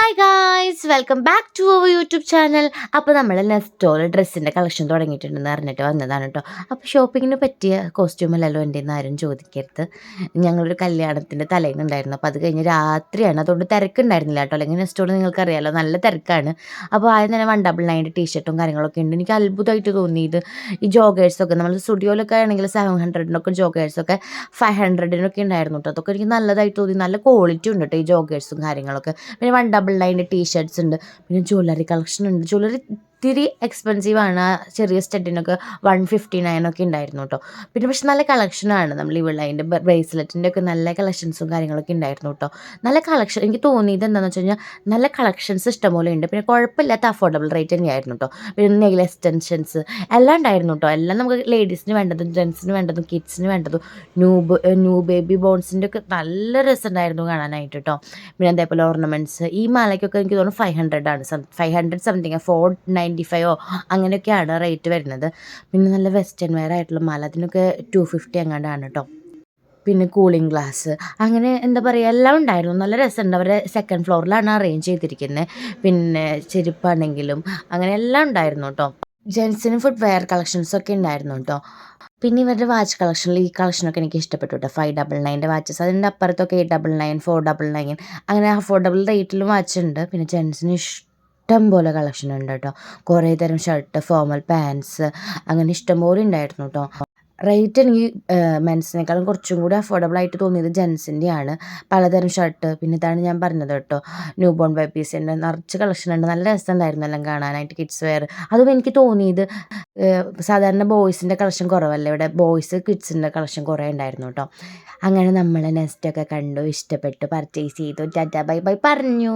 Hi guys, welcome back to our YouTube channel. അപ്പോൾ നമ്മൾ നെസ്റ്റോൾ ഡ്രസ്സിൻ്റെ കളക്ഷൻ തുടങ്ങിയിട്ടുണ്ടെന്ന് അറിഞ്ഞിട്ട് വന്നതാണ് കേട്ടോ. അപ്പോൾ ഷോപ്പിങ്ങിന് പറ്റിയ കോസ്റ്റ്യൂമല്ലല്ലോ എൻ്റെ എന്ന് ആരും ചോദിക്കരുത്. ഞങ്ങളൊരു കല്യാണത്തിൻ്റെ തലേന്നുണ്ടായിരുന്നു. അപ്പോൾ അത് കഴിഞ്ഞ് രാത്രിയാണ്, അതുകൊണ്ട് തിരക്കുണ്ടായിരുന്നില്ല കേട്ടോ. അല്ലെങ്കിൽ നെസ്റ്റോൾ നിങ്ങൾക്കറിയാമല്ലോ, നല്ല തിരക്കാണ്. അപ്പോൾ ആദ്യം തന്നെ 199 ടീഷർട്ടും കാര്യങ്ങളൊക്കെ ഉണ്ട്. എനിക്ക് അത്ഭുതമായിട്ട് തോന്നിയത് ഈ ജോഗേഴ്സൊക്കെ നമ്മൾ സ്റ്റുഡിയോയിലൊക്കെ ആണെങ്കിൽ 700-നൊക്കെ ജോഗേഴ്സൊക്കെ 500-നൊക്കെ ഉണ്ടായിരുന്നു കേട്ടോ. അതൊക്കെ എനിക്ക് നല്ലതായിട്ട് തോന്നി. നല്ല ക്വാളിറ്റി ഉണ്ട് കേട്ടോ ഈ ജോഗേഴ്സും കാര്യങ്ങളൊക്കെ. പിന്നെ 199 ടീഷർട്ട്സ് ഉണ്ട്. പിന്നെ ജ്വല്ലറി കളക്ഷൻ ഉണ്ട്. ജ്വല്ലറി ഇത്തിരി എക്സ്പെൻസീവാണ്. ആ ചെറിയ സ്റ്റഡിനൊക്കെ 159 ഒക്കെ ഉണ്ടായിരുന്നു കേട്ടോ. പിന്നെ പക്ഷെ നല്ല കളക്ഷനാണ്. നമ്മൾ ഇവിടെ അതിൻ്റെ ബ്രേസ്ലെറ്റിൻ്റെ ഒക്കെ നല്ല കളക്ഷൻസും കാര്യങ്ങളൊക്കെ ഉണ്ടായിരുന്നു കേട്ടോ. നല്ല കളക്ഷൻ എനിക്ക് തോന്നിയത് എന്താണെന്ന് വെച്ച് കഴിഞ്ഞാൽ നല്ല കളക്ഷൻസ് ഇഷ്ടംപോലെ ഉണ്ട്. പിന്നെ കുഴപ്പമില്ലാത്ത അഫോർഡബിൾ റേറ്റ് തന്നെയായിരുന്നു കേട്ടോ. പിന്നെ നെയിൽ എക്സ്റ്റൻഷൻസ് എല്ലാം ഉണ്ടായിരുന്നു കേട്ടോ. എല്ലാം നമുക്ക് ലേഡീസിന് വേണ്ടതും ജെൻസിന് വേണ്ടതും കിഡ്സിന് വേണ്ടതും ന്യൂ ബേബി ബോൺസിൻ്റെ ഒക്കെ നല്ല രസമുണ്ടായിരുന്നു കാണാനായിട്ട് കേട്ടോ. പിന്നെ അതേപോലെ ഓർണമെൻറ്റ്സ് ഈ മാലയ്ക്കൊക്കെ എനിക്ക് തോന്നുന്നു 500 ആണ്. 500 സംതിങ് 495 അങ്ങനെയൊക്കെയാണ് റേറ്റ് വരുന്നത്. പിന്നെ നല്ല വെസ്റ്റേൺ വെയർ ആയിട്ടുള്ള മാല അതിനൊക്കെ 250 എങ്ങാണ്ടാണ് കേട്ടോ. പിന്നെ കൂളിംഗ് ഗ്ലാസ് അങ്ങനെ എന്താ പറയുക എല്ലാം ഉണ്ടായിരുന്നു. നല്ല രസമുണ്ട്. അവരെ സെക്കൻഡ് ഫ്ലോറിലാണ് അറേഞ്ച് ചെയ്തിരിക്കുന്നത്. പിന്നെ ചെരുപ്പാണെങ്കിലും അങ്ങനെ എല്ലാം ഉണ്ടായിരുന്നു കേട്ടോ. ജെൻസിന് ഫുഡ് വെയർ കളക്ഷൻസൊക്കെ ഉണ്ടായിരുന്നു കേട്ടോ. പിന്നെ ഇവരുടെ വാച്ച് കളക്ഷനിൽ ഈ കളക്ഷനൊക്കെ എനിക്ക് ഇഷ്ടപ്പെട്ടു കേട്ടോ. 599 വാച്ചസ്, അതിൻ്റെ അപ്പുറത്തൊക്കെ 899 499 അങ്ങനെ അഫോർഡബിൾ റേറ്റിലും വാച്ച് ഉണ്ട്. പിന്നെ ജെൻസിന് ഇഷ്ടം പോലെ കളക്ഷൻ ഉണ്ട് കേട്ടോ. കുറേ തരം ഷർട്ട്, ഫോർമൽ പാൻസ് അങ്ങനെ ഇഷ്ടംപോലെ ഉണ്ടായിരുന്നു കേട്ടോ. റേറ്റ് എനിക്ക് മെൻസിനേക്കാളും കുറച്ചും കൂടി അഫോർഡബിൾ ആയിട്ട് തോന്നിയത് ജെൻസിൻ്റെയാണ്. പലതരം ഷർട്ട്, പിന്നെ ഇതാണ് ഞാൻ പറഞ്ഞത് കേട്ടോ, ന്യൂ ബോൺ ബേബീസിൻ്റെ നിറച്ച് കളക്ഷൻ ഉണ്ട്. നല്ല രസമുണ്ടായിരുന്നു എല്ലാം കാണാനായിട്ട്. കിഡ്സ് വെയർ അതും എനിക്ക് തോന്നിയത് സാധാരണ ബോയ്സിൻ്റെ കളക്ഷൻ കുറവല്ല, ഇവിടെ ബോയ്സ് കിഡ്സിൻ്റെ കളക്ഷൻ കുറേ ഉണ്ടായിരുന്നു കേട്ടോ. അങ്ങനെ നമ്മൾ നെസ്റ്റൊക്കെ കണ്ടു, ഇഷ്ടപ്പെട്ടു, പർച്ചേസ് ചെയ്തു, ടാറ്റാ ബൈ ബൈ പറഞ്ഞു.